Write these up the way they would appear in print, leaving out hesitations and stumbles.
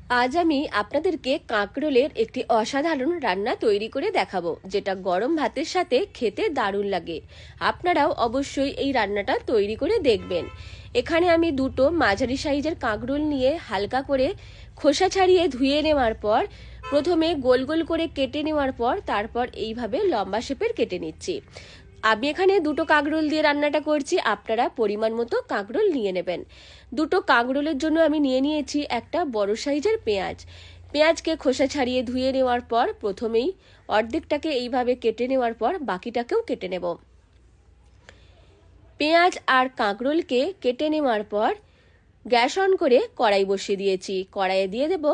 আজ আমি আপনাদেরকে কাঁকরোলের একটি অসাধারণ রান্না তৈরি করে দেখাবো, যেটা গরম ভাতের সাথে খেতে দারুণ লাগে। আপনারাও অবশ্যই এই রান্নাটা তৈরি করে দেখবেন। এখানে আমি দুটো মাঝারি সাইজের কাঁকরোল নিয়ে হালকা করে খোসা ছাড়িয়ে ধুয়ে নেওয়ার পর প্রথমে গোল গোল করে কেটে নেওয়ার পর তারপর এইভাবে লম্বা শেপের কেটে নিচ্ছি। আমি এখানে দুটো কাঁকরোল দিয়ে রান্নাটা করছি, আপনারা পরিমাণ মতো কাঁকরোল নিয়ে নেবেন। দুটো কাঁকরোলের জন্য আমি নিয়ে নিয়েছি একটা বড় সাইজের পেঁয়াজ। পেঁয়াজকে খোসা ছাড়িয়ে ধুয়ে নেওয়ার পর প্রথমেই অর্ধেকটাকে এইভাবে কেটে নেওয়ার পর বাকিটাকেও কেটে নেব। পেঁয়াজ আর কাঁকরোলকে কেটে নেওয়ার পর গ্যাস অন করে কড়াই বসিয়ে দিয়েছি। কড়াইয়ে দিয়ে দেব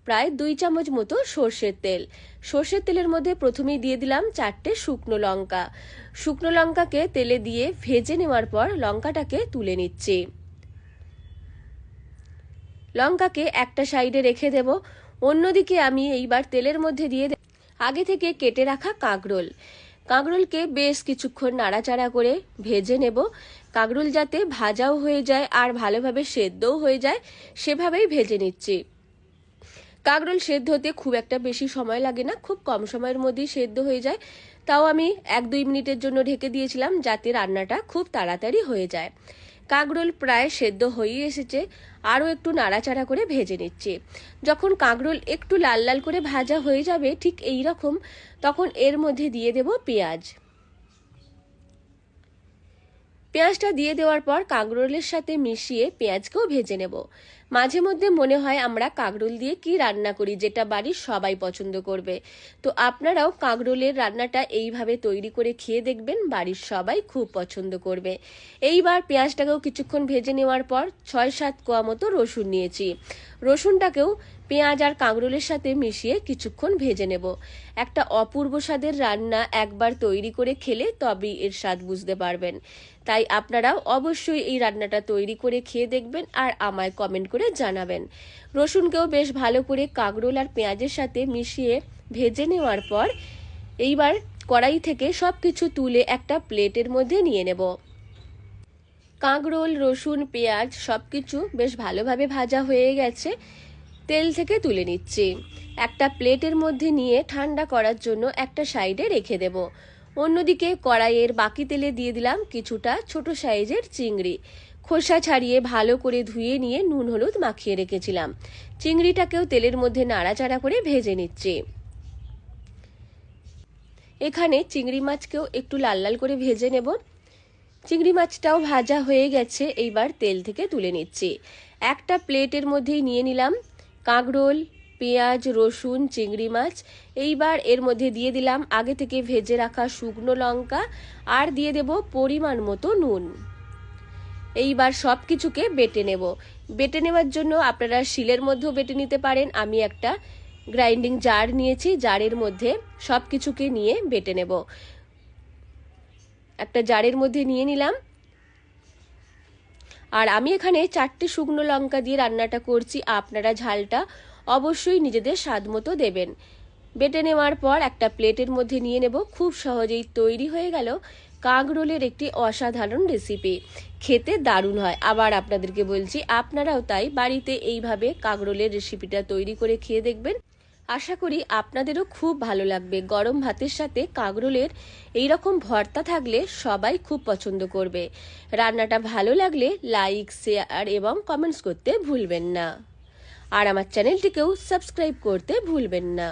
প্রায় 2 চামচ মতো সর্ষের তেল। সর্ষের তেলের মধ্যে প্রথমেই দিয়ে দিলাম 4টে শুকনো লঙ্কা। শুকনো লঙ্কাকে তেলে দিয়ে ভেজে নেওয়ার পর লঙ্কাটাকে তুলে নিচ্ছি। লঙ্কাকে একটা সাইডে রেখে দেব। অন্যদিকে আমি এইবার তেলের মধ্যে দিয়ে আগে থেকে কেটে রাখা কাঁকরোলকে বেশ কিছুক্ষণ নাড়াচাড়া করে ভেজে নেব। কাঁকরোল যাতে ভাজাও হয়ে যায় আর ভালোভাবে সেদ্ধও হয়ে যায় সেভাবেই ভেজে নিচ্ছি। কাঁকরোল সেদ্ধ হতে খুব একটা বেশি সময় লাগে না, খুব কম সময়ের মধ্যেই সেদ্ধ হয়ে যায়। তাও আমি 1-2 মিনিটের জন্য ঢেকে দিয়েছিলাম যাতে রান্নাটা খুব তাড়াতাড়ি হয়ে যায়। কাঁকরোল প্রায় সেদ্ধ হয়ে এসেছে, আরও একটু নাড়াচাড়া করে ভেজে নিচ্ছি। যখন কাঁকরোল একটু লাল লাল করে ভাজা হয়ে যাবে ঠিক এই রকম, তখন এর মধ্যে দিয়ে দেব পেঁয়াজ। পেঁয়াজটা দিয়ে দেওয়ার পর কাঁকরোলের সাথে মিশিয়ে পেঁয়াজকেও ভেজে নেব। মাঝে মধ্যে মনে হয় আমরা কাঁকরোল দিয়ে কি রান্না করি, যেটা বাড়ির সবাই পছন্দ করবে। তো আপনারাও কাঁকরোলের রান্নাটা এইভাবে তৈরি করে খেয়ে দেখবেন, বাড়ির সবাই খুব পছন্দ করবে। এইবার পেঁয়াজটাকেও কিছুক্ষণ ভেজে নেওয়ার পর 6-7 কোয়া মতো রসুন নিয়েছি। রসুনটাকেও পেঁয়াজ আর কাঁকরোলের সাথে মিশিয়ে কিছুক্ষণ ভেজে নেব। একটা অপূর্ব স্বাদের রান্না, একবার তৈরি করে খেলে তবেই এর স্বাদ বুঝতে পারবেন। তাই আপনারাও অবশ্যই এই রান্নাটা তৈরি করে খেয়ে দেখবেন আর আমায় কমেন্ট করে জানাবেন। রসুনকেও বেশ ভালো করে কাঁকরোল আর পেঁয়াজের সাথে মিশিয়ে ভেজে নেওয়ার পর এইবার কড়াই থেকে সবকিছু তুলে একটা প্লেটের মধ্যে নিয়ে নেব। কাঁকরোল, রসুন, পেঁয়াজ সবকিছু বেশ ভালোভাবে ভাজা হয়ে গেছে, তেল থেকে তুলে নিচ্ছি। একটা প্লেটের মধ্যে নিয়ে ঠান্ডা করার জন্য একটা সাইডে রেখে দেব। অন্যদিকে কড়াইয়ের বাকি তেলে দিয়ে দিলাম কিছুটা ছোট সাইজের চিংড়ি। খোসা ছাড়িয়ে ভালো করে ধুয়ে নিয়ে নুন হলুদ মাখিয়ে রেখেছিলাম। চিংড়িটাকেও তেলের মধ্যে নাড়াচাড়া করে ভেজে নিচ্ছি। এখানে চিংড়ি মাছকেও একটু লাল লাল করে ভেজে নেব। চিংড়ি মাছটাও ভাজা হয়ে গেছে, এইবার তেল থেকে তুলে নিচ্ছি। একটা প্লেটের মধ্যেই নিয়ে নিলাম কাঁকরোল, পেঁয়াজ, রসুন, চিংড়ি মাছ। এইবার এর মধ্যে দিয়ে দিলাম আগে থেকে ভেজে রাখা শুকনো লঙ্কা আর দিয়ে দেব পরিমাণ মতো নুন। এইবার সব কিছুকে বেটে নেব। বেটে নেওয়ার জন্য আপনারা শিলের মধ্যেও বেটে নিতে পারেন। আমি একটা গ্রাইন্ডিং জার নিয়েছি, জারের মধ্যে সব কিছুকে নিয়ে বেটে নেব। একটা জারের মধ্যে নিয়ে নিলাম। আর আমি এখানে 4টে শুকনো লঙ্কা দিয়ে রান্নাটা করছি, আপনারা ঝালটা অবশ্যই নিজেদের স্বাদ মতো দেবেন। বেটে নেওয়ার পর একটা প্লেটের মধ্যে নিয়ে নেব। খুব সহজেই তৈরি হয়ে গেল কাঁকরোলের একটি অসাধারণ রেসিপি। খেতে দারুণ হয়। আবার আপনাদেরকে বলছি, আপনারাও তাই বাড়িতে এইভাবে কাঁকরোলের রেসিপিটা তৈরি করে খেয়ে দেখবেন। আশা করি আপনাদেরও খুব ভালো লাগবে। গরম ভাতের সাথে কাঁকরোলের এইরকম ভর্তা থাকলে সবাই খুব পছন্দ করবে। রান্নাটা ভালো লাগলে লাইক, শেয়ার এবং কমেন্টস করতে ভুলবেন না। আর আমার চ্যানেলটিকেও সাবস্ক্রাইব করতে ভুলবেন না।